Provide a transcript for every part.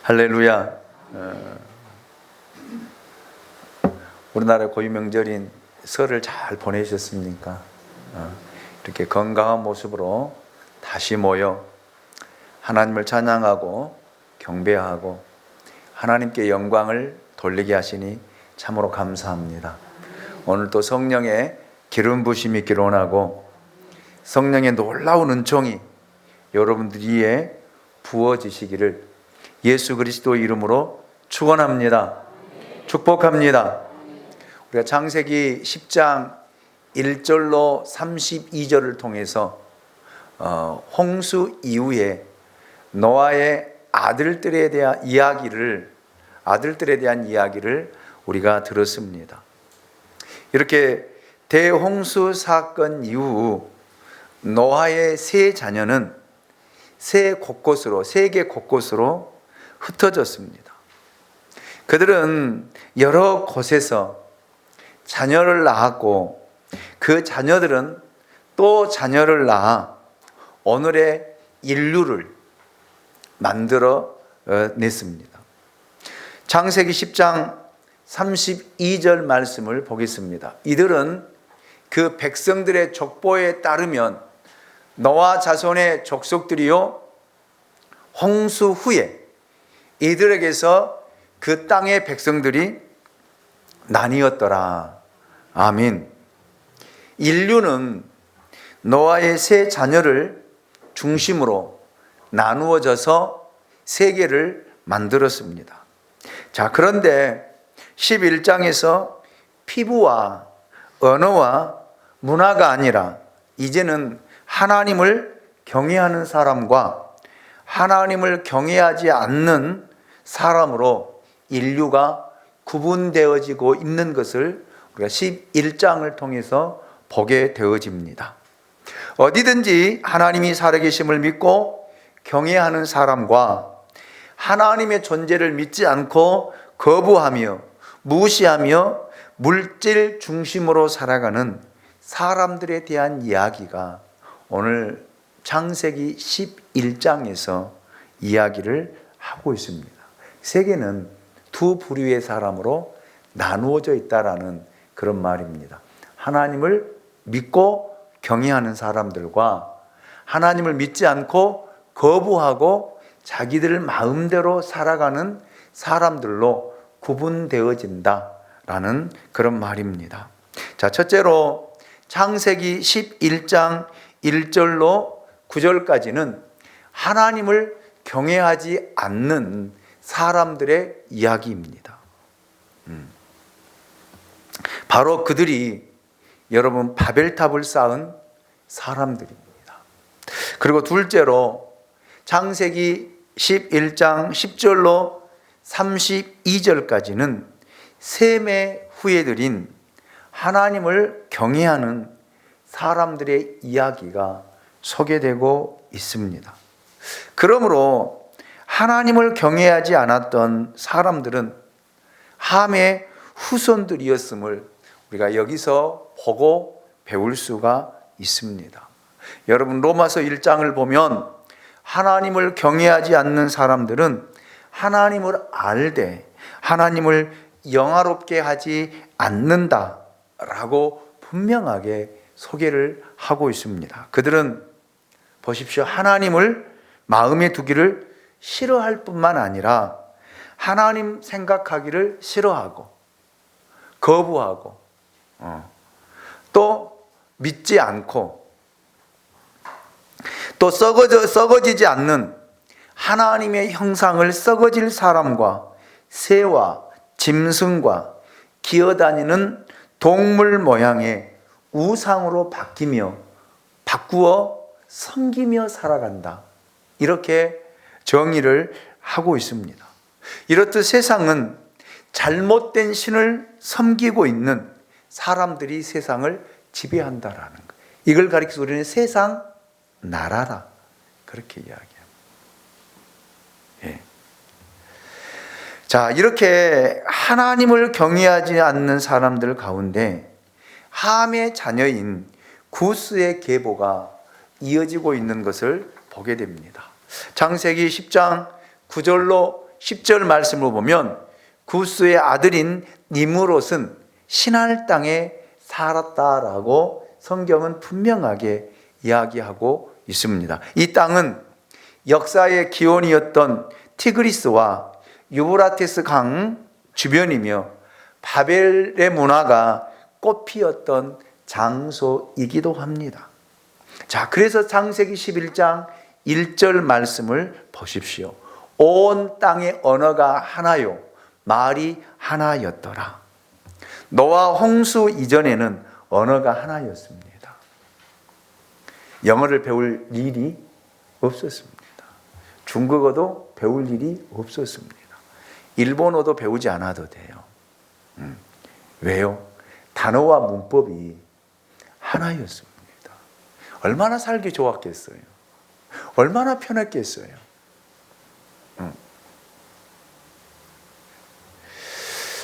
할렐루야. 우리나라 고유 명절인 설을 잘 보내셨습니까? 이렇게 건강한 모습으로 다시 모여 하나님을 찬양하고 경배하고 하나님께 영광을 돌리게 하시니 참으로 감사합니다. 오늘 또 성령의 기름 부심이 있기를 원하고 성령의 놀라운 은총이 여러분들 위에 부어지시기를 예수 그리스도 이름으로 축원합니다. 축복합니다. 우리가 창세기 10장 1절로 32절을 통해서 홍수 이후에 노아의 아들들에 대한 이야기를 우리가 들었습니다. 이렇게 대홍수 사건 이후 노아의 세 자녀는 세계 곳곳으로 흩어졌습니다. 그들은 여러 곳에서 자녀를 낳았고 그 자녀들은 또 자녀를 낳아 오늘의 인류를 만들어 냈습니다. 창세기 10장 32절 말씀을 보겠습니다. 이들은 그 백성들의 족보에 따르면 노아 자손의 족속들이요 홍수 후에 이들에게서 그 땅의 백성들이 나뉘었더라. 아멘. 인류는 노아의 세 자녀를 중심으로 나누어져서 세계를 만들었습니다. 자, 그런데 11장에서 피부와 언어와 문화가 아니라 이제는 하나님을 경외하는 사람과 하나님을 경외하지 않는 사람으로 인류가 구분되어지고 있는 것을 우리가 11장을 통해서 보게 되어집니다. 어디든지 하나님이 살아계심을 믿고 경외하는 사람과 하나님의 존재를 믿지 않고 거부하며 무시하며 물질 중심으로 살아가는 사람들에 대한 이야기가 오늘 창세기 11장에서 이야기를 하고 있습니다. 세계는 두 부류의 사람으로 나누어져 있다라는 그런 말입니다. 하나님을 믿고 경외하는 사람들과 하나님을 믿지 않고 거부하고 자기들 마음대로 살아가는 사람들로 구분되어진다라는 그런 말입니다. 자, 첫째로 창세기 11장 1절로 9절까지는 하나님을 경외하지 않는 사람들의 이야기입니다. 바로 그들이 여러분 바벨탑을 쌓은 사람들입니다. 그리고 둘째로 창세기 11장 10절로 32절까지는 셈의 후예들인 하나님을 경외하는 사람들의 이야기가 소개되고 있습니다. 그러므로 하나님을 경외하지 않았던 사람들은 함의 후손들이었음을 우리가 여기서 보고 배울 수가 있습니다. 여러분 로마서 1장을 보면 하나님을 경외하지 않는 사람들은 하나님을 알되 하나님을 영화롭게 하지 않는다라고 분명하게 소개를 하고 있습니다. 그들은 보십시오. 하나님을 마음에 두기를 싫어할 뿐만 아니라 하나님 생각하기를 싫어하고 거부하고 또 믿지 않고 또 썩어지지 않는 하나님의 형상을 썩어질 사람과 새와 짐승과 기어다니는 동물 모양의 우상으로 바꾸어 섬기며 살아간다. 이렇게 정의를 하고 있습니다. 이렇듯 세상은 잘못된 신을 섬기고 있는 사람들이 세상을 지배한다라는 것. 이걸 가리켜서 우리는 세상 나라라 그렇게 이야기합니다. 예. 자, 이렇게 하나님을 경외하지 않는 사람들 가운데 함의 자녀인 구스의 계보가 이어지고 있는 것을 보게 됩니다. 창세기 10장 9절로 10절 말씀을 보면 구스의 아들인 니므롯은 시날 땅에 살았다라고 성경은 분명하게 이야기하고 있습니다. 이 땅은 역사의 기원이었던 티그리스와 유브라테스 강 주변이며 바벨의 문화가 꽃피었던 장소이기도 합니다. 자, 그래서 창세기 11장 1절 말씀을 보십시오. 온 땅의 언어가 하나요, 말이 하나였더라. 노아 홍수 이전에는 언어가 하나였습니다. 영어를 배울 일이 없었습니다. 중국어도 배울 일이 없었습니다. 일본어도 배우지 않아도 돼요. 왜요? 단어와 문법이 하나였습니다. 얼마나 살기 좋았겠어요? 얼마나 편했겠어요?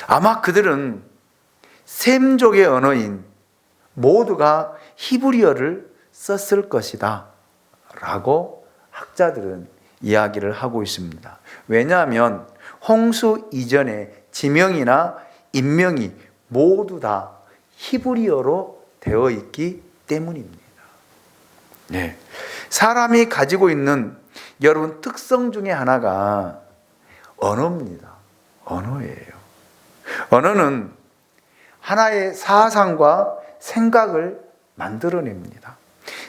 아마 그들은 셈족의 언어인 모두가 히브리어를 썼을 것이다 라고 학자들은 이야기를 하고 있습니다. 왜냐하면 홍수 이전에 지명이나 인명이 모두 다 히브리어로 되어 있기 때문입니다. 네. 사람이 가지고 있는 여러분 특성 중에 하나가 언어입니다. 언어예요. 언어는 하나의 사상과 생각을 만들어냅니다.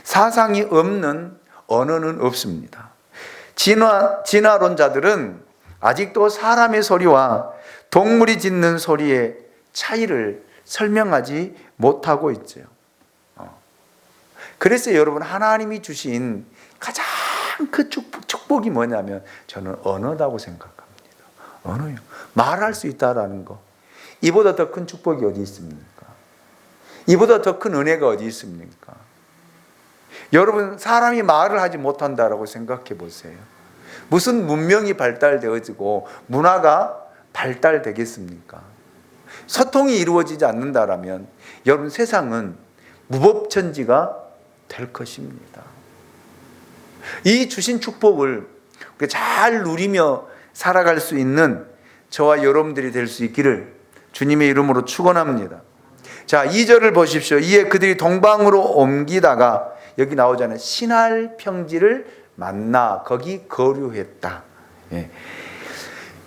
사상이 없는 언어는 없습니다. 진화론자들은 아직도 사람의 소리와 동물이 짖는 소리의 차이를 설명하지 못하고 있죠. 그래서 여러분, 하나님이 주신 가장 큰 축복이 뭐냐면 저는 언어라고 생각합니다. 언어요. 말할 수 있다라는 거. 이보다 더 큰 축복이 어디 있습니까? 이보다 더 큰 은혜가 어디 있습니까? 여러분, 사람이 말을 하지 못한다라고 생각해 보세요. 무슨 문명이 발달되어지고 문화가 발달되겠습니까? 소통이 이루어지지 않는다라면 여러분, 세상은 무법천지가 될 것입니다. 이 주신 축복을 잘 누리며 살아갈 수 있는 저와 여러분들이 될 수 있기를 주님의 이름으로 축원합니다. 자, 2절을 보십시오. 이에 그들이 동방으로 옮기다가 여기 나오잖아요. 시날 평지를 만나 거기 거류했다. 예.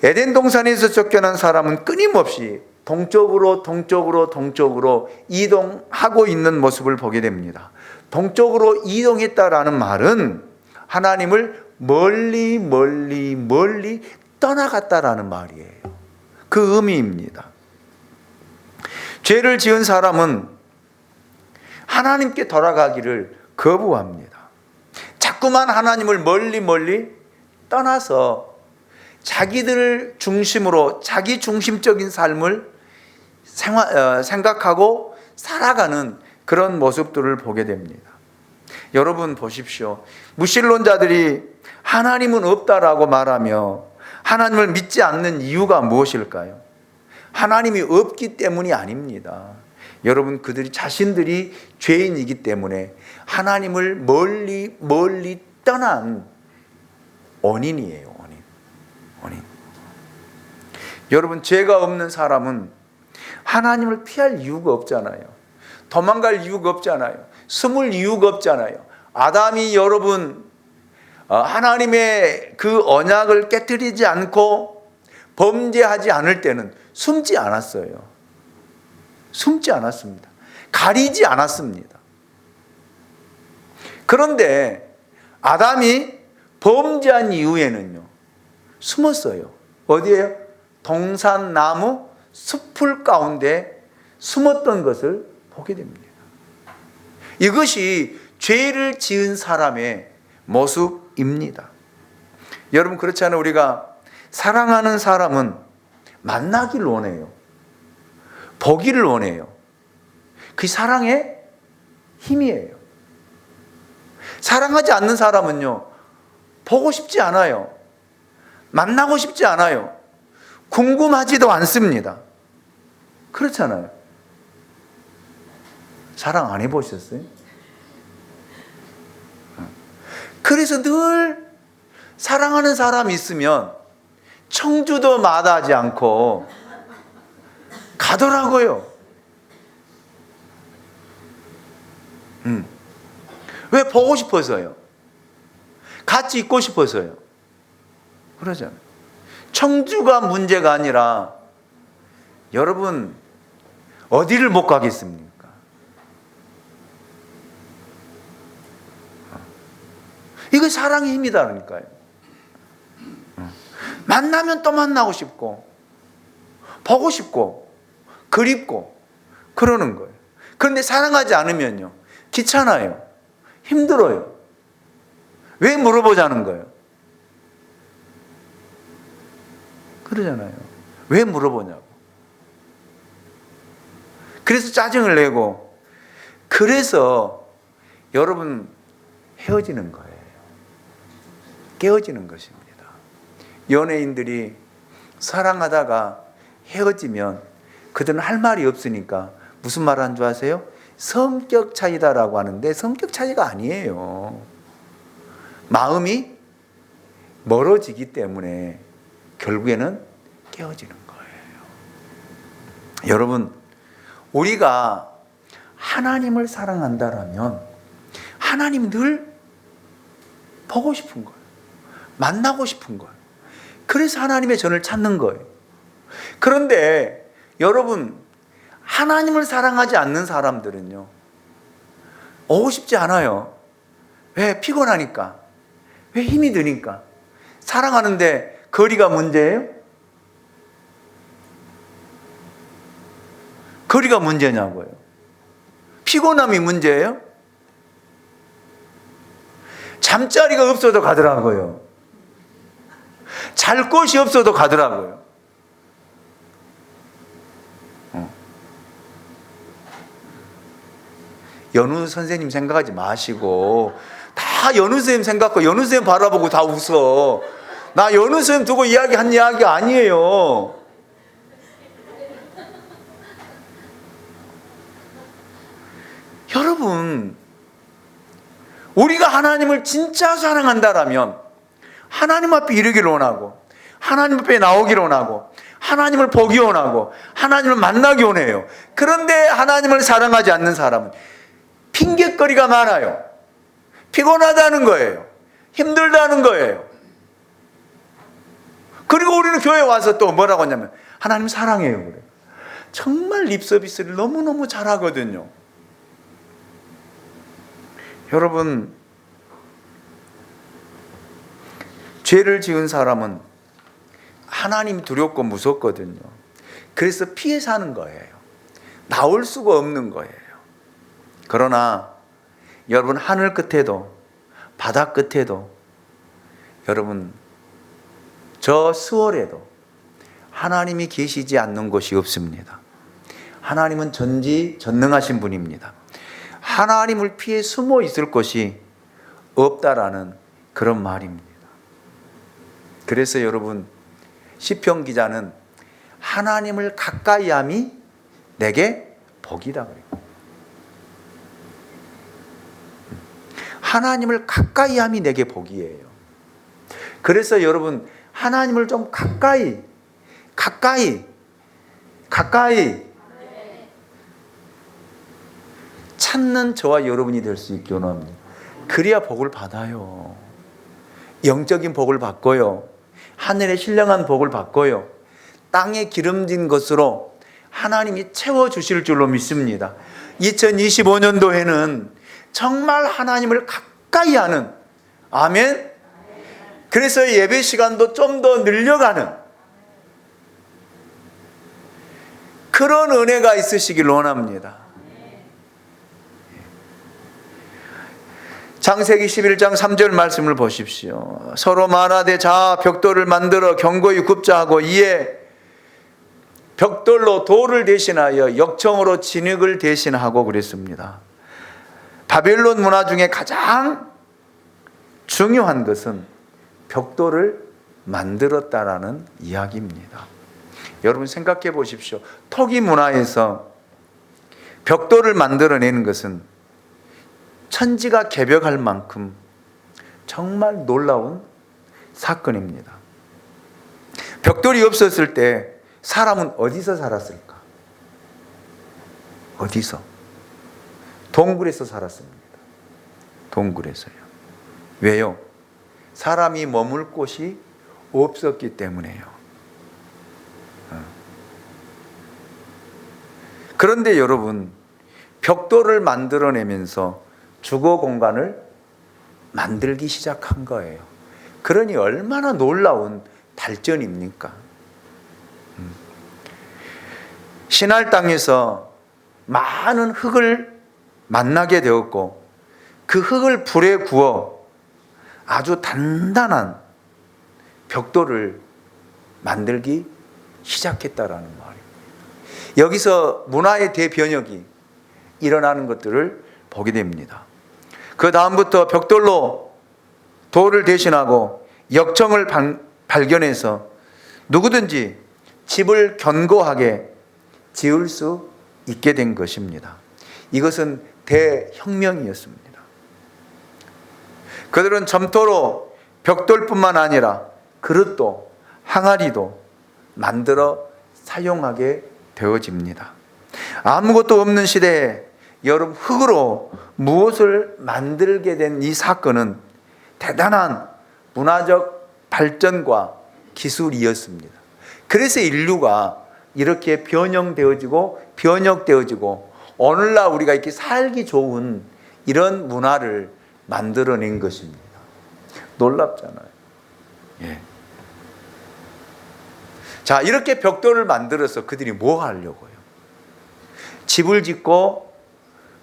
에덴 동산에서 쫓겨난 사람은 끊임없이 동쪽으로 이동하고 있는 모습을 보게 됩니다. 동쪽으로 이동했다라는 말은 하나님을 멀리 떠나갔다라는 말이에요. 그 의미입니다. 죄를 지은 사람은 하나님께 돌아가기를 거부합니다. 자꾸만 하나님을 멀리 떠나서 자기들을 중심으로 자기 중심적인 삶을 생각하고 살아가는 그런 모습들을 보게 됩니다. 여러분 보십시오. 무신론자들이 하나님은 없다라고 말하며 하나님을 믿지 않는 이유가 무엇일까요? 하나님이 없기 때문이 아닙니다. 여러분, 그들이 자신들이 죄인이기 때문에 하나님을 멀리 떠난 원인이에요. 원인. 여러분, 죄가 없는 사람은 하나님을 피할 이유가 없잖아요. 도망갈 이유가 없잖아요. 숨을 이유가 없잖아요. 아담이 여러분 하나님의 그 언약을 깨뜨리지 않고 범죄하지 않을 때는 숨지 않았어요. 숨지 않았습니다. 가리지 않았습니다. 그런데 아담이 범죄한 이후에는요, 숨었어요. 어디에요? 동산나무 숲풀 가운데 숨었던 것을 보게 됩니다. 이것이 죄를 지은 사람의 모습입니다. 여러분, 그렇잖아요. 우리가 사랑하는 사람은 만나기를 원해요. 보기를 원해요. 그 사랑의 힘이에요. 사랑하지 않는 사람은요, 보고 싶지 않아요. 만나고 싶지 않아요. 궁금하지도 않습니다. 그렇잖아요. 사랑 안 해보셨어요? 그래서 늘 사랑하는 사람이 있으면 청주도 마다하지 않고 가더라고요. 왜? 보고 싶어서요. 같이 있고 싶어서요. 그러잖아요. 청주가 문제가 아니라 여러분 어디를 못 가겠습니까? 이거 사랑의 힘이다니까요. 만나면 또 만나고 싶고 보고 싶고 그립고 그러는 거예요. 그런데 사랑하지 않으면요, 귀찮아요, 힘들어요. 왜 물어보자는 거예요? 그러잖아요. 왜 물어보냐고. 그래서 짜증을 내고, 그래서 여러분 헤어지는 거예요. 깨어지는 것입니다. 연예인들이 사랑하다가 헤어지면 그들은 할 말이 없으니까 무슨 말 하는 줄 아세요? 성격 차이다라고 하는데 성격 차이가 아니에요. 마음이 멀어지기 때문에 결국에는 깨어지는 거예요. 여러분, 우리가 하나님을 사랑한다라면 하나님 늘 보고 싶은 거예요. 만나고 싶은 거예요. 그래서 하나님의 전을 찾는 거예요. 그런데 여러분, 하나님을 사랑하지 않는 사람들은요, 오고 싶지 않아요. 왜? 피곤하니까. 왜? 힘이 드니까. 사랑하는데 거리가 문제예요? 거리가 문제냐고요. 피곤함이 문제예요? 잠자리가 없어도 가더라고요. 잘 곳이 없어도 가더라고요. 연우 선생님 생각하지 마시고 다 연우 선생님 생각하고 연우 선생님 바라보고 다 웃어. 나 연우 선생님 두고 이야기한 이야기 아니에요. 여러분, 우리가 하나님을 진짜 사랑한다라면 하나님 앞에 이르기를 원하고 하나님 앞에 나오기를 원하고 하나님을 보기 원하고 하나님을 만나기 원해요. 그런데 하나님을 사랑하지 않는 사람은 핑계거리가 많아요. 피곤하다는 거예요. 힘들다는 거예요. 그리고 우리는 교회에 와서 또 뭐라고 하냐면 하나님 사랑해요 그래요. 정말 립서비스를 너무너무 잘하거든요. 여러분, 죄를 지은 사람은 하나님이 두렵고 무섭거든요. 그래서 피해 사는 거예요. 나올 수가 없는 거예요. 그러나 여러분, 하늘 끝에도 바다 끝에도 여러분, 저 수월에도 하나님이 계시지 않는 곳이 없습니다. 하나님은 전지전능하신 분입니다. 하나님을 피해 숨어 있을 곳이 없다라는 그런 말입니다. 그래서 여러분, 시편 기자는 하나님을 가까이 함이 내게 복이다 그래요. 하나님을 가까이 함이 내게 복이에요. 그래서 여러분, 하나님을 좀 가까이 찾는 저와 여러분이 될 수 있게 원합니다. 그래야 복을 받아요. 영적인 복을 받고요. 하늘의 신령한 복을 받고요. 땅에 기름진 것으로 하나님이 채워주실 줄로 믿습니다. 2025년도에는 정말 하나님을 가까이 하는, 아멘. 그래서 예배 시간도 좀 더 늘려가는 그런 은혜가 있으시길 원합니다. 창세기 11장 3절 말씀을 보십시오. 서로 말하되 자 벽돌을 만들어 견고히 굽자 하고 이에 벽돌로 돌을 대신하여 역청으로 진흙을 대신하고 그랬습니다. 바벨론 문화 중에 가장 중요한 것은 벽돌을 만들었다라는 이야기입니다. 여러분 생각해 보십시오. 토기 문화에서 벽돌을 만들어내는 것은 천지가 개벽할 만큼 정말 놀라운 사건입니다. 벽돌이 없었을 때 사람은 어디서 살았을까? 어디서? 동굴에서 살았습니다. 동굴에서요. 왜요? 사람이 머물 곳이 없었기 때문에요. 그런데 여러분, 벽돌을 만들어내면서 주거 공간을 만들기 시작한 거예요. 그러니 얼마나 놀라운 발전입니까? 신할 땅에서 많은 흙을 만나게 되었고 그 흙을 불에 구워 아주 단단한 벽돌을 만들기 시작했다라는 말입니다. 여기서 문화의 대변혁이 일어나는 것들을 보게 됩니다. 그 다음부터 벽돌로 돌을 대신하고 역청을 발견해서 누구든지 집을 견고하게 지을 수 있게 된 것입니다. 이것은 대혁명이었습니다. 그들은 점토로 벽돌뿐만 아니라 그릇도 항아리도 만들어 사용하게 되어집니다. 아무것도 없는 시대에 여러분 흙으로 무엇을 만들게 된 이 사건은 대단한 문화적 발전과 기술이었습니다. 그래서 인류가 이렇게 변형되어지고 오늘날 우리가 이렇게 살기 좋은 이런 문화를 만들어낸 것입니다. 놀랍잖아요. 예. 자, 이렇게 벽돌을 만들어서 그들이 뭐 하려고요? 집을 짓고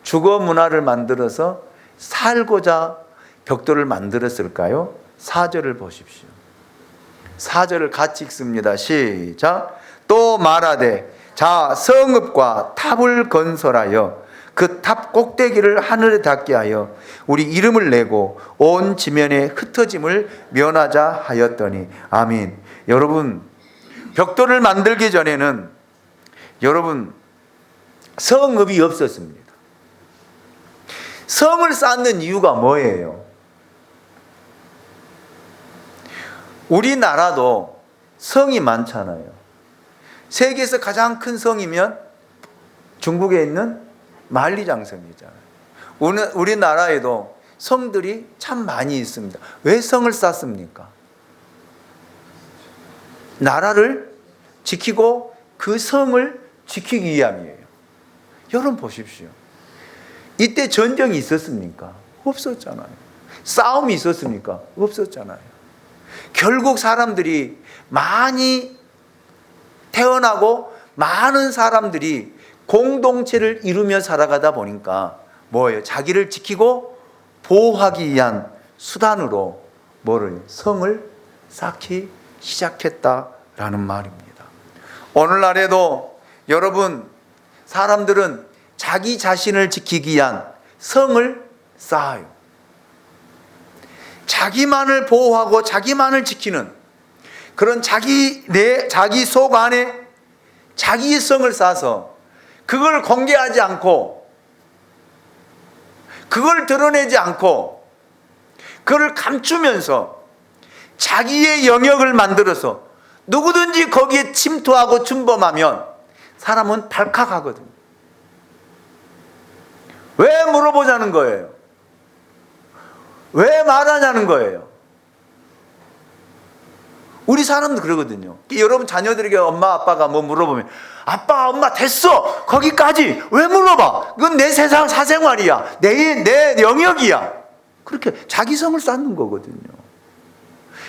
주거 문화를 만들어서 살고자 벽돌을 만들었을까요? 4절을 보십시오. 4절을 같이 읽습니다. 시작. 또 말하되 자 성읍과 탑을 건설하여 그 탑 꼭대기를 하늘에 닿게 하여 우리 이름을 내고 온 지면에 흩어짐을 면하자 하였더니. 아멘. 여러분, 벽돌을 만들기 전에는 여러분 성읍이 없었습니다. 성을 쌓는 이유가 뭐예요? 우리나라도 성이 많잖아요. 세계에서 가장 큰 성이면 중국에 있는 만리장성이잖아요. 우리나라에도 성들이 참 많이 있습니다. 왜 성을 쌓습니까? 나라를 지키고 그 성을 지키기 위함이에요. 여러분 보십시오. 이때 전쟁이 있었습니까? 없었잖아요. 싸움이 있었습니까? 없었잖아요. 결국 사람들이 많이 태어나고 많은 사람들이 공동체를 이루며 살아가다 보니까 뭐예요? 자기를 지키고 보호하기 위한 수단으로 뭐를? 성을 쌓기 시작했다라는 말입니다. 오늘날에도 여러분 사람들은 자기 자신을 지키기 위한 성을 쌓아요. 자기만을 보호하고 자기만을 지키는 그런 자기 속 안에 자기의 성을 쌓아서 그걸 공개하지 않고 그걸 드러내지 않고 그걸 감추면서 자기의 영역을 만들어서 누구든지 거기에 침투하고 침범하면 사람은 발칵하거든요. 왜 물어보자는 거예요? 왜 말하냐는 거예요? 우리 사람도 그러거든요. 여러분 자녀들에게 엄마 아빠가 뭐 물어보면 아빠 엄마 됐어 거기까지 왜 물어봐? 그건 내 세상 사생활이야. 내 영역이야. 그렇게 자기 성을 쌓는 거거든요.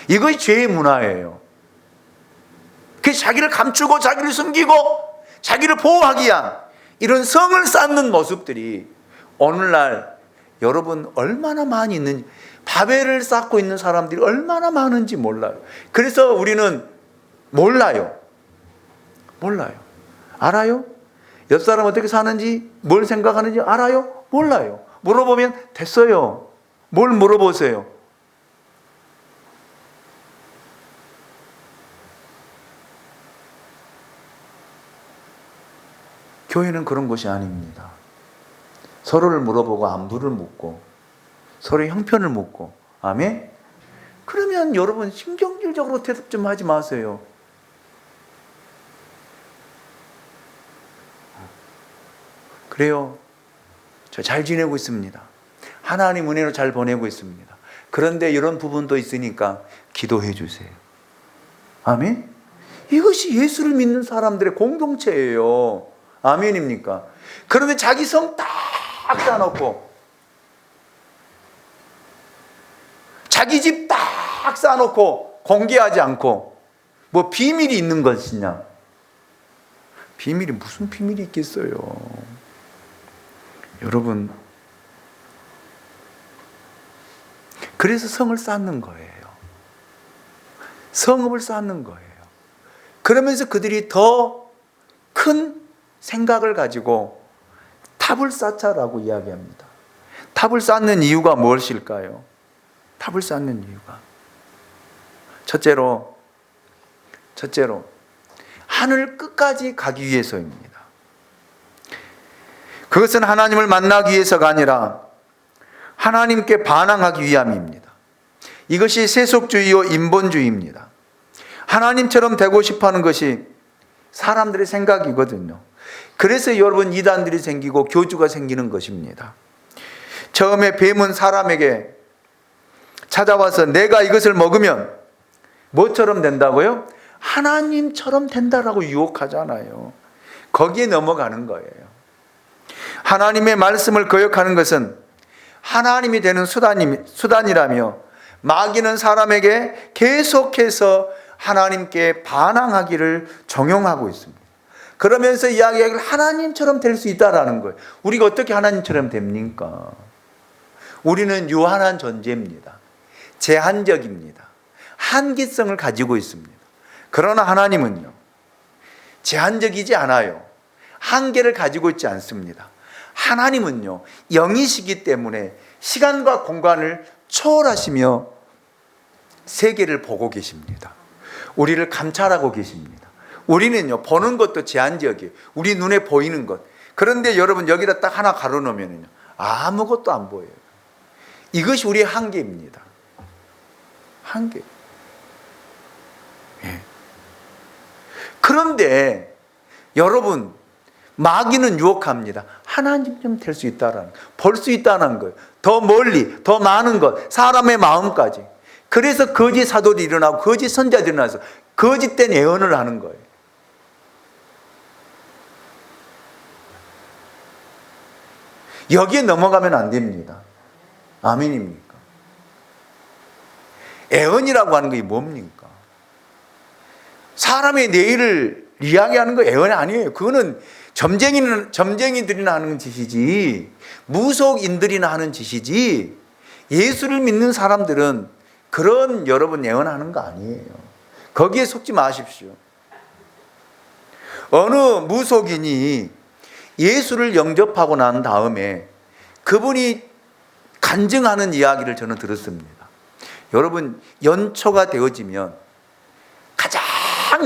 이것이 죄의 문화예요. 그 자기를 감추고 자기를 숨기고 자기를 보호하기 위한 이런 성을 쌓는 모습들이 오늘날 여러분 얼마나 많이 있는지, 바벨을 쌓고 있는 사람들이 얼마나 많은지 몰라요. 그래서 우리는 몰라요. 알아요? 옆 사람 어떻게 사는지, 뭘 생각하는지 알아요? 몰라요. 물어보면 됐어요. 뭘 물어보세요? 교회는 그런 곳이 아닙니다. 서로를 물어보고 안부를 묻고 서로의 형편을 묻고. 아멘? 그러면 여러분 신경질적으로 대답 좀 하지 마세요. 그래요. 저 잘 지내고 있습니다. 하나님 은혜로 잘 보내고 있습니다. 그런데 이런 부분도 있으니까 기도해 주세요. 아멘? 이것이 예수를 믿는 사람들의 공동체예요. 아멘입니까? 그런데 자기 성 딱 쌓아놓고, 자기 집 딱 쌓아놓고 공개하지 않고 뭐 비밀이 있는 것이냐? 비밀이 무슨 비밀이 있겠어요? 여러분, 그래서 성을 쌓는 거예요. 성읍을 쌓는 거예요. 그러면서 그들이 더 큰 생각을 가지고 탑을 쌓자라고 이야기합니다. 탑을 쌓는 이유가 무엇일까요? 탑을 쌓는 이유가 첫째로 하늘 끝까지 가기 위해서입니다. 그것은 하나님을 만나기 위해서가 아니라 하나님께 반항하기 위함입니다. 이것이 세속주의요 인본주의입니다. 하나님처럼 되고 싶어하는 것이 사람들의 생각이거든요. 그래서 여러분 이단들이 생기고 교주가 생기는 것입니다. 처음에 뱀은 사람에게 찾아와서 내가 이것을 먹으면 뭐처럼 된다고요? 하나님처럼 된다라고 유혹하잖아요. 거기에 넘어가는 거예요. 하나님의 말씀을 거역하는 것은 하나님이 되는 수단이라며 마귀는 사람에게 계속해서 하나님께 반항하기를 종용하고 있습니다. 그러면서 이야기하기를 하나님처럼 될 수 있다라는 거예요. 우리가 어떻게 하나님처럼 됩니까? 우리는 유한한 존재입니다. 제한적입니다. 한계성을 가지고 있습니다. 그러나 하나님은요, 제한적이지 않아요. 한계를 가지고 있지 않습니다. 하나님은요, 영이시기 때문에 시간과 공간을 초월하시며 세계를 보고 계십니다. 우리를 감찰하고 계십니다. 우리는요, 보는 것도 제한적이에요. 우리 눈에 보이는 것. 그런데 여러분 여기다 딱 하나 가로놓으면요, 아무것도 안 보여요. 이것이 우리의 한계입니다. 한계. 예. 그런데 여러분, 마귀는 유혹합니다. 하나님 좀 될 수 있다라는, 볼 수 있다는 거예요. 더 멀리, 더 많은 것, 사람의 마음까지. 그래서 거짓 사도들이 일어나고 거짓 선자들이 일어나서 거짓된 예언을 하는 거예요. 여기에 넘어가면 안 됩니다. 아멘입니까? 예언이라고 하는 게 뭡니까? 사람의 내일을 이야기하는 거 예언이 아니에요. 그거는 점쟁이들이나 하는 짓이지, 무속인들이나 하는 짓이지, 예수를 믿는 사람들은 그런 여러분 예언하는 거 아니에요. 거기에 속지 마십시오. 어느 무속인이 예수를 영접하고 난 다음에 그분이 간증하는 이야기를 저는 들었습니다. 여러분, 연초가 되어지면 가장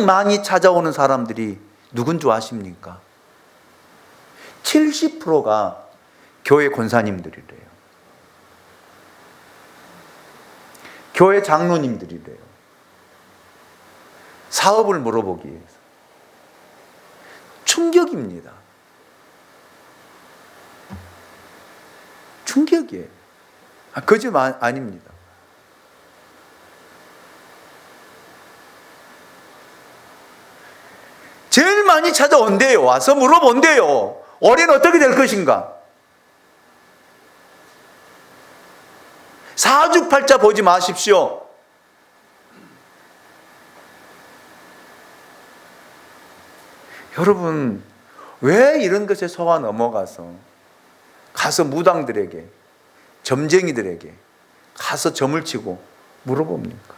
많이 찾아오는 사람들이 누군 줄 아십니까? 70%가 교회 권사님들이래요. 교회 장로님들이래요. 사업을 물어보기 위해서. 충격입니다. 충격이에요. 거짓말 아닙니다. 제일 많이 찾아온대요. 와서 물어본대요. 올해는 어떻게 될 것인가? 사주팔자 보지 마십시오. 여러분, 왜 이런 것에 속아 넘어가서 가서 무당들에게, 점쟁이들에게 가서 점을 치고 물어봅니까?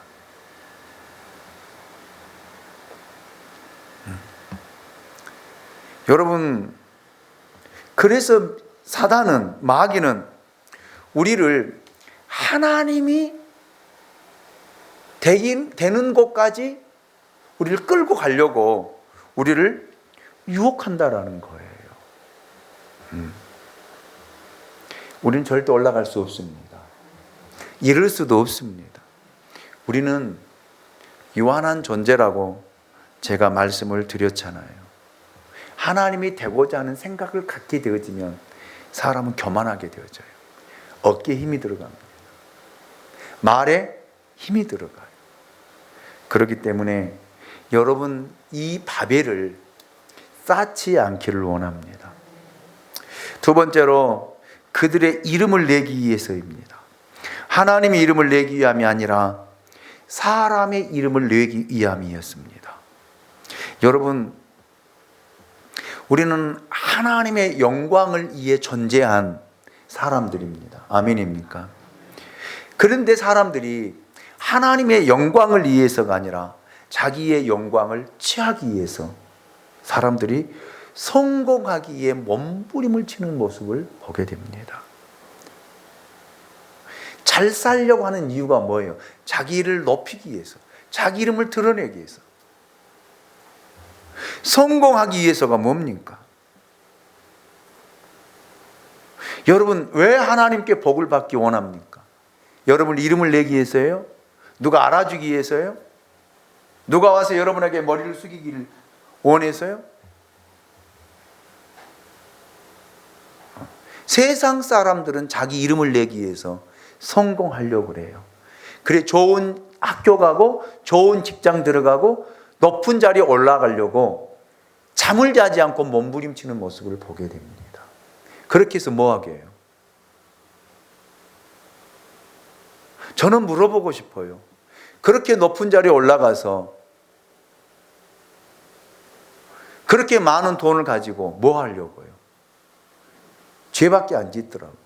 여러분, 그래서 사단은, 마귀는 우리를 하나님이 되는 곳까지 우리를 끌고 가려고 우리를 유혹한다라는 거예요. 우리는 절대 올라갈 수 없습니다. 이룰 수도 없습니다. 우리는 유한한 존재라고 제가 말씀을 드렸잖아요. 하나님이 되고자 하는 생각을 갖게 되어지면 사람은 교만하게 되어져요. 어깨에 힘이 들어갑니다. 말에 힘이 들어가요. 그렇기 때문에 여러분 이 바벨을 쌓지 않기를 원합니다. 두 번째로 그들의 이름을 내기 위해서입니다. 하나님의 이름을 내기 위함이 아니라 사람의 이름을 내기 위함이었습니다. 여러분, 우리는 하나님의 영광을 위해 존재한 사람들입니다. 아멘입니까? 그런데 사람들이 하나님의 영광을 위해서가 아니라 자기의 영광을 취하기 위해서 사람들이 성공하기 위해 몸부림을 치는 모습을 보게 됩니다. 잘 살려고 하는 이유가 뭐예요? 자기를 높이기 위해서, 자기 이름을 드러내기 위해서. 성공하기 위해서가 뭡니까? 여러분, 왜 하나님께 복을 받기 원합니까? 여러분 이름을 내기 위해서요? 누가 알아주기 위해서요? 누가 와서 여러분에게 머리를 숙이기를 원해서요? 세상 사람들은 자기 이름을 내기 위해서 성공하려고 그래요. 그래, 좋은 학교 가고 좋은 직장 들어가고 높은 자리에 올라가려고 잠을 자지 않고 몸부림치는 모습을 보게 됩니다. 그렇게 해서 뭐 하게 해요? 저는 물어보고 싶어요. 그렇게 높은 자리에 올라가서 그렇게 많은 돈을 가지고 뭐 하려고요? 죄밖에 안 짓더라고요.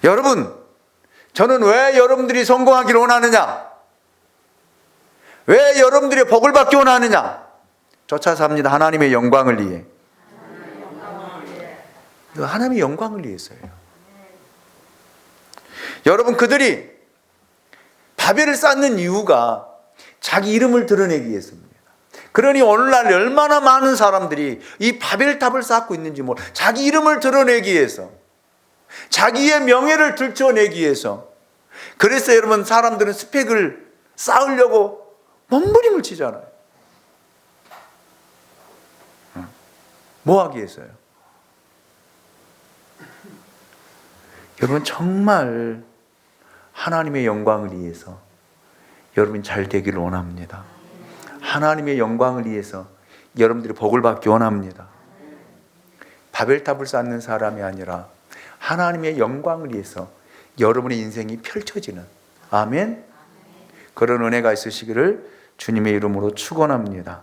여러분, 저는 왜 여러분들이 성공하기를 원하느냐? 왜 여러분들이 복을 받기 원하느냐? 쫓아 삽니다. 하나님의 영광을 위해. 하나님의 영광을 위해서예요. 여러분, 그들이 바벨을 쌓는 이유가 자기 이름을 드러내기 위해서입니다. 그러니 오늘날 얼마나 많은 사람들이 이 바벨탑을 쌓고 있는지 몰라. 자기 이름을 드러내기 위해서, 자기의 명예를 들춰내기 위해서. 그래서 여러분, 사람들은 스펙을 쌓으려고 몸부림을 치잖아요. 뭐 하기 위해서요? 여러분, 정말 하나님의 영광을 위해서 여러분이 잘 되기를 원합니다. 하나님의 영광을 위해서 여러분들이 복을 받기 원합니다. 바벨탑을 쌓는 사람이 아니라 하나님의 영광을 위해서 여러분의 인생이 펼쳐지는, 아멘, 그런 은혜가 있으시기를 주님의 이름으로 축원합니다.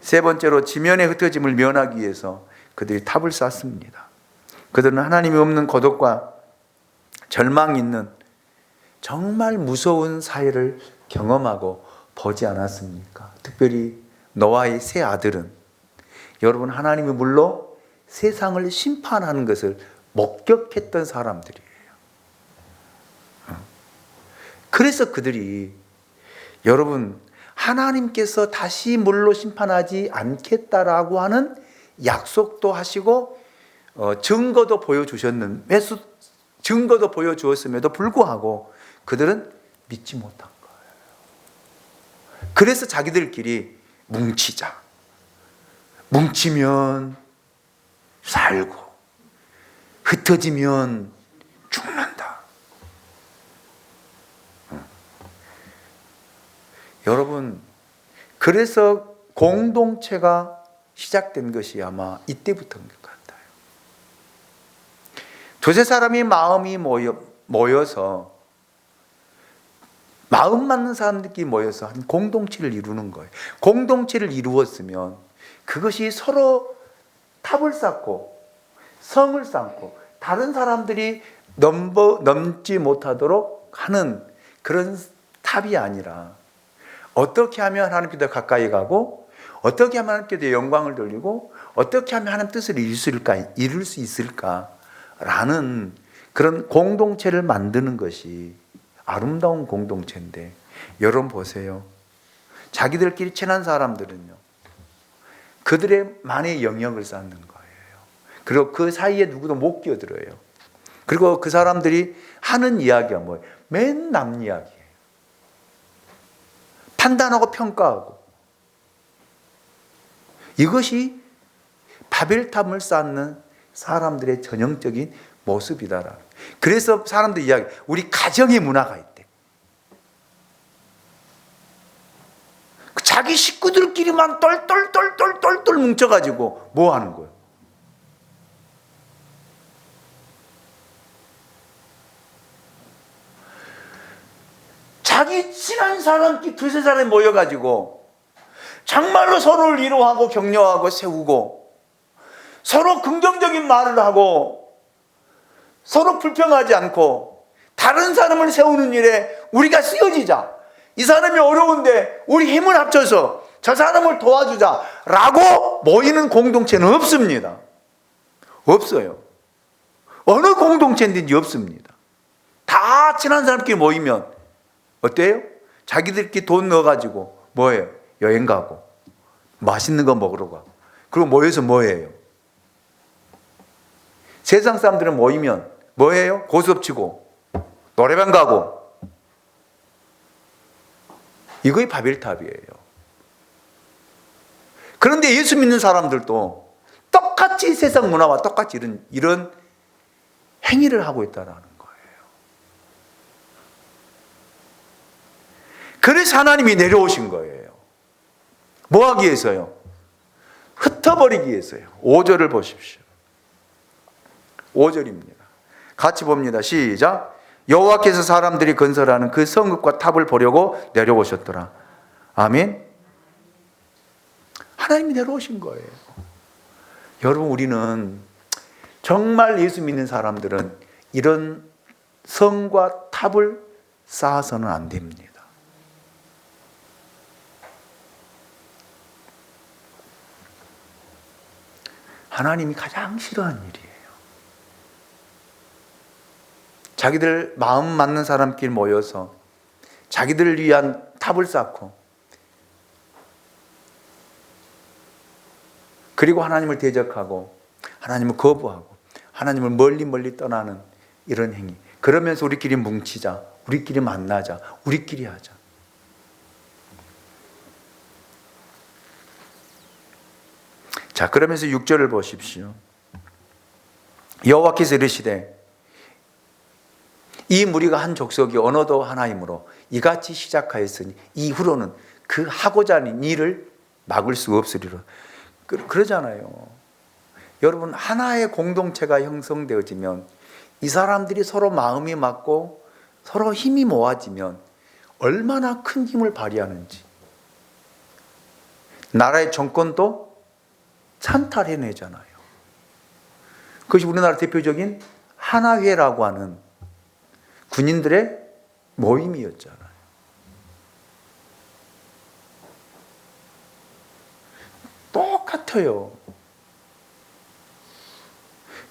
세 번째로 지면의 흩어짐을 면하기 위해서 그들이 탑을 쌓습니다. 그들은 하나님이 없는 고독과 절망이 있는 정말 무서운 사회를 경험하고 보지 않았습니까? 특별히 노아의 세 아들은 여러분, 하나님이 물로 세상을 심판하는 것을 목격했던 사람들이에요. 그래서 그들이 여러분, 하나님께서 다시 물로 심판하지 않겠다라고 하는 약속도 하시고 증거도 보여주셨는, 증거도 보여주었음에도 불구하고 그들은 믿지 못한 거예요. 그래서 자기들끼리 뭉치자, 뭉치면 살고 흩어지면 죽는다. 여러분, 그래서 공동체가 시작된 것이 아마 이때부터인 것 같아요. 두세 사람이 마음이 모여서, 마음 맞는 사람들끼리 모여서 한 공동체를 이루는 거예요. 공동체를 이루었으면 그것이 서로 탑을 쌓고 성을 쌓고 다른 사람들이 넘지 못하도록 하는 그런 탑이 아니라, 어떻게 하면 하나님께 더 가까이 가고, 어떻게 하면 하나님께 더 영광을 돌리고, 어떻게 하면 하나님 뜻을 이룰 수 있을까라는 그런 공동체를 만드는 것이 아름다운 공동체인데, 여러분 보세요. 자기들끼리 친한 사람들은요, 그들의만의 영역을 쌓는 거예요. 그리고 그 사이에 누구도 못 끼어들어요. 그리고 그 사람들이 하는 이야기가 뭐예요? 맨 남 이야기예요. 판단하고 평가하고. 이것이 바벨탑을 쌓는 사람들의 전형적인 모습이다. 그래서 사람들이 이야기, 우리 가정의 문화가 있대. 자기 식구들끼리만 똘똘똘똘똘똘 뭉쳐가지고 뭐 하는 거예요? 자기 친한 사람끼리 두세 사람이 모여가지고 정말로 서로를 위로하고 격려하고 세우고 서로 긍정적인 말을 하고 서로 불평하지 않고 다른 사람을 세우는 일에 우리가 쓰여지자. 이 사람이 어려운데 우리 힘을 합쳐서 저 사람을 도와주자 라고 모이는 공동체는 없습니다. 없어요. 어느 공동체인지 없습니다. 다 친한 사람끼리 모이면 어때요? 자기들끼리 돈 넣어가지고 뭐예요? 여행 가고 맛있는 거 먹으러 가고 그리고 모여서 뭐예요? 세상 사람들은 모이면 뭐예요? 고스톱 치고 노래방 가고. 이거이 바벨탑이에요. 그런데 예수 믿는 사람들도 똑같이 세상 문화와 똑같이 이런 행위를 하고 있다는 거예요. 그래서 하나님이 내려오신 거예요. 뭐 하기 위해서요? 흩어버리기 위해서요. 5절을 보십시오. 5절입니다. 같이 봅니다. 시작. 여호와께서 사람들이 건설하는 그 성읍과 탑을 보려고 내려오셨더라. 아멘. 하나님이 내려오신 거예요. 여러분, 우리는 정말 예수 믿는 사람들은 이런 성과 탑을 쌓아서는 안 됩니다. 하나님이 가장 싫어하는 일이에요. 자기들 마음 맞는 사람끼리 모여서 자기들을 위한 탑을 쌓고 그리고 하나님을 대적하고 하나님을 거부하고 하나님을 멀리 떠나는 이런 행위. 그러면서 우리끼리 뭉치자, 우리끼리 만나자, 우리끼리 하자. 자, 그러면서 6절을 보십시오. 여호와께서 이르시되 이 무리가 한 족속이 언어도 하나이므로 이같이 시작하였으니 이후로는 그 하고자 하는 일을 막을 수 없으리라. 그러잖아요. 여러분, 하나의 공동체가 형성되어지면 이 사람들이 서로 마음이 맞고 서로 힘이 모아지면 얼마나 큰 힘을 발휘하는지. 나라의 정권도 찬탈해내잖아요. 그것이 우리나라 대표적인 하나회라고 하는 군인들의 모임이었잖아요. 똑같아요.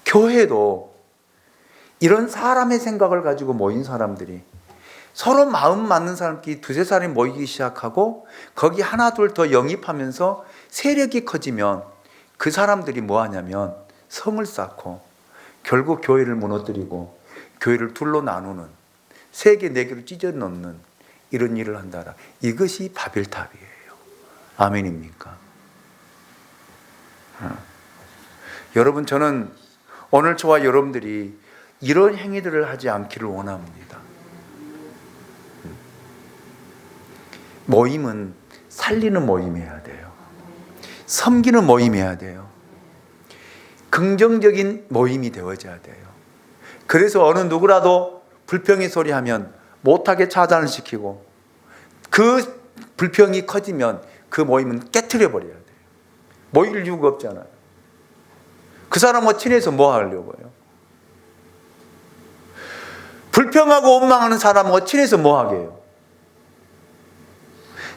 교회도 이런 사람의 생각을 가지고 모인 사람들이 서로 마음 맞는 사람끼리 두세 사람이 모이기 시작하고 거기 하나 둘 더 영입하면서 세력이 커지면 그 사람들이 뭐 하냐면 성을 쌓고 결국 교회를 무너뜨리고 교회를 둘로 나누는, 세 개, 네 개로 찢어 놓는 이런 일을 한다라. 이것이 바벨탑이에요. 아멘입니까? 여러분, 저는 오늘 저와 여러분들이 이런 행위들을 하지 않기를 원합니다. 모임은 살리는 모임이어야 돼요. 섬기는 모임이어야 돼요. 긍정적인 모임이 되어져야 돼요. 그래서 어느 누구라도 불평의 소리 하면 못하게 차단을 시키고 그 불평이 커지면 그 모임은 깨트려 버려야 돼요. 모일 이유가 없잖아요. 그 사람과 친해서 뭐 하려고요? 불평하고 원망하는 사람과 친해서 뭐 하게요?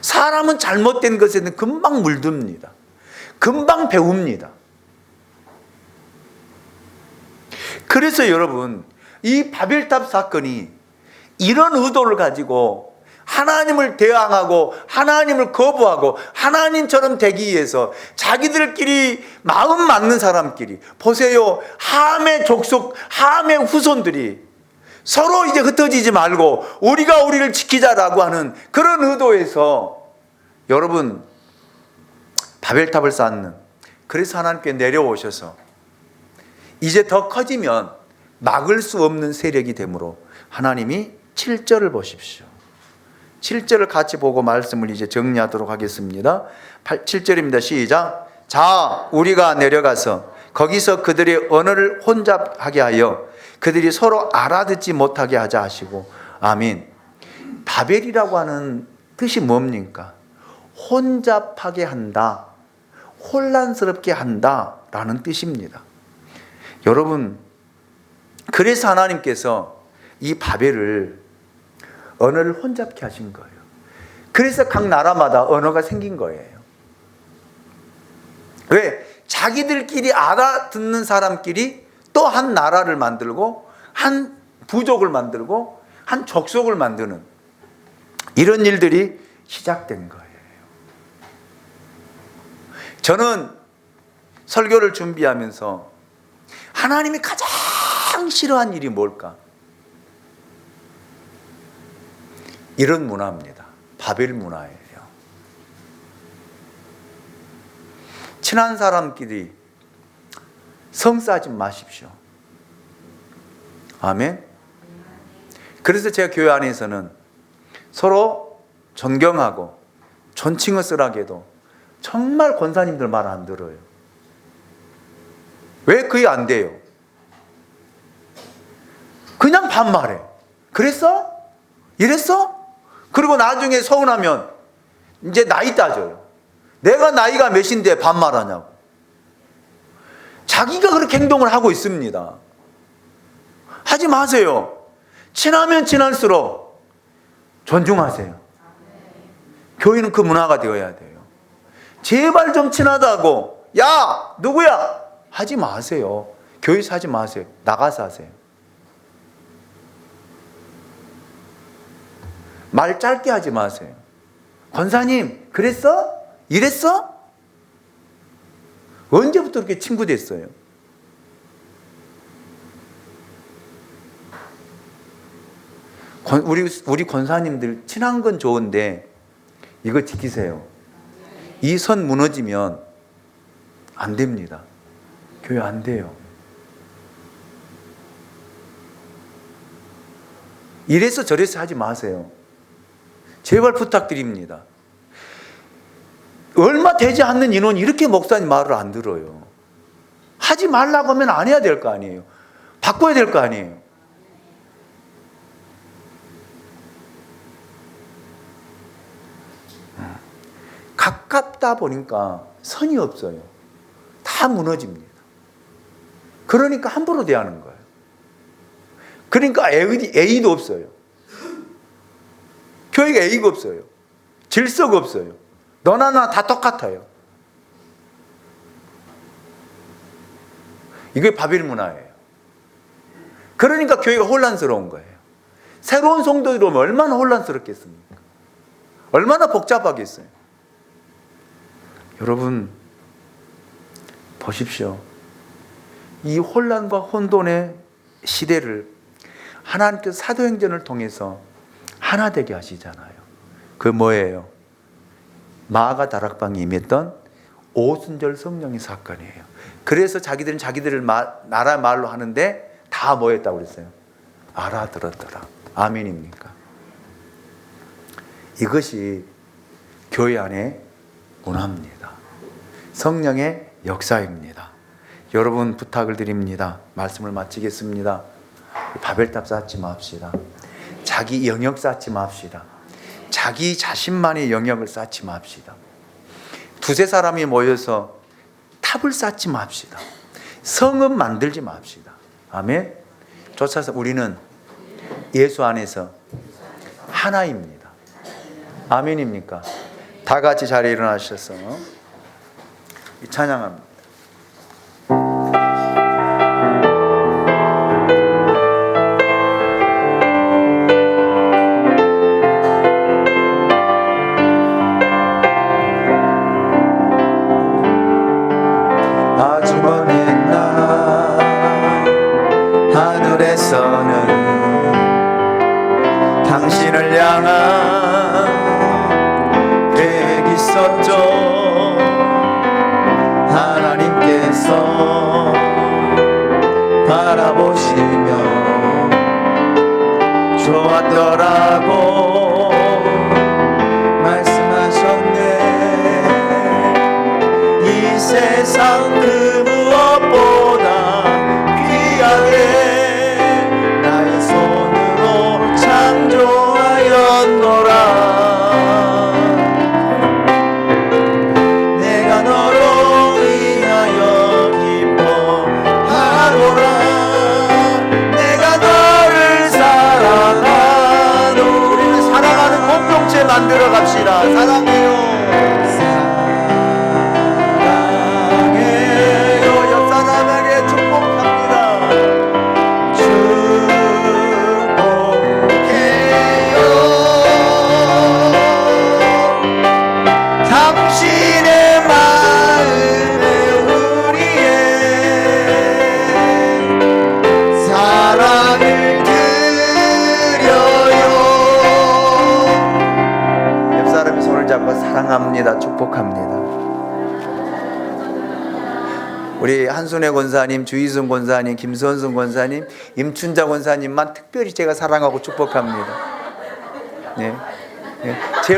사람은 잘못된 것에는 금방 물듭니다. 금방 배웁니다. 그래서 여러분, 이 바벨탑 사건이 이런 의도를 가지고 하나님을 대항하고 하나님을 거부하고 하나님처럼 되기 위해서 자기들끼리 마음 맞는 사람끼리, 보세요, 함의 족속, 함의 후손들이 서로 이제 흩어지지 말고 우리가 우리를 지키자라고 하는 그런 의도에서 여러분, 바벨탑을 쌓는, 그래서 하나님께 내려오셔서 이제 더 커지면 막을 수 없는 세력이 되므로 하나님이 7절을 보십시오. 7절을 같이 보고 말씀을 이제 정리하도록 하겠습니다. 7절입니다. 시작. 자, 우리가 내려가서 거기서 그들의 언어를 혼잡하게 하여 그들이 서로 알아듣지 못하게 하자 하시고. 아멘. 바벨이라고 하는 뜻이 뭡니까? 혼잡하게 한다, 혼란스럽게 한다 라는 뜻입니다. 여러분, 그래서 하나님께서 이 바벨을 언어를 혼잡케 하신 거예요. 그래서 각 나라마다 언어가 생긴 거예요. 왜? 자기들끼리 알아듣는 사람끼리 또 한 나라를 만들고 한 부족을 만들고 한 족속을 만드는 이런 일들이 시작된 거예요. 저는 설교를 준비하면서 하나님이 가장 싫어하는 일이 뭘까? 이런 문화입니다. 바벨 문화예요. 친한 사람끼리 성 쌓지 마십시오. 아멘. 그래서 제가 교회 안에서는 서로 존경하고 존칭을 쓰라게도 정말 권사님들 말 안 들어요. 왜 그게 안 돼요? 그냥 반말해. 그랬어? 이랬어? 그리고 나중에 서운하면 이제 나이 따져요. 내가 나이가 몇인데 반말하냐고. 자기가 그렇게 행동을 하고 있습니다. 하지 마세요. 친하면 친할수록 존중하세요. 교회는 그 문화가 되어야 돼요. 제발 좀 친하다고, 야 누구야 하지 마세요. 교회에서 하지 마세요. 나가서 하세요. 말 짧게 하지 마세요. 권사님 그랬어? 이랬어? 언제부터 그렇게 친구 됐어요? 우리 권사님들 친한 건 좋은데 이거 지키세요. 이 선 무너지면 안 됩니다. 교회 안 돼요. 이래서 저래서 하지 마세요. 제발 부탁드립니다. 얼마 되지 않는 인원이 이렇게 목사님 말을 안 들어요. 하지 말라고 하면 안 해야 될 거 아니에요. 바꿔야 될 거 아니에요. 가깝다 보니까 선이 없어요. 다 무너집니다. 그러니까 함부로 대하는 거예요. 그러니까 A도 없어요. 교회가 A가 없어요. 질서가 없어요. 너나 나 다 똑같아요. 이게 바벨 문화예요. 그러니까 교회가 혼란스러운 거예요. 새로운 성도들이 오면 얼마나 혼란스럽겠습니까? 얼마나 복잡하겠어요. 여러분 보십시오. 이 혼란과 혼돈의 시대를 하나님께서 사도행전을 통해서 하나 되게 하시잖아요. 그 뭐예요? 마가 다락방에 임했던 오순절 성령의 사건이에요. 그래서 자기들은 자기들을 나라 말로 하는데 다 뭐였다고 그랬어요? 알아들었더라. 아멘입니까? 이것이 교회 안의 문화입니다. 성령의 역사입니다. 여러분 부탁을 드립니다. 말씀을 마치겠습니다. 바벨탑 쌓지 맙시다. 자기 영역 쌓지 맙시다. 자기 자신만의 영역을 쌓지 맙시다. 두세 사람이 모여서 탑을 쌓지 맙시다. 성읍 만들지 맙시다. 아멘. 쫓아서 우리는 예수 안에서 하나입니다. 아멘입니까? 다 같이 자리에 일어나셔서 찬양합니다. 아주 먼 옛날 하늘에서는 당신을 향한 계기 주께서 바라보시며 좋았더라고 말씀하셨네. 이 세상 그 무엇보다 귀하게 나의 손으로 창조하였노라. 내가 너로 인하여 기뻐하노라. 내가 너를 사랑하노. 우리는 사랑하는 공동체 만들어 갑시다. 사랑해요. 사랑해요. 옆 사람에게 축복합니다. 축복해요. 당신의 마음에 우리의 사랑을 드려요. 옆 사람이 손을 잡고 사랑합니다. 축복합니다. 우리 한순애 권사님, 주희순 권사님, 김선순 권사님, 임춘자 권사님만 특별히 제가 사랑하고 축복합니다. 네. 네. 제일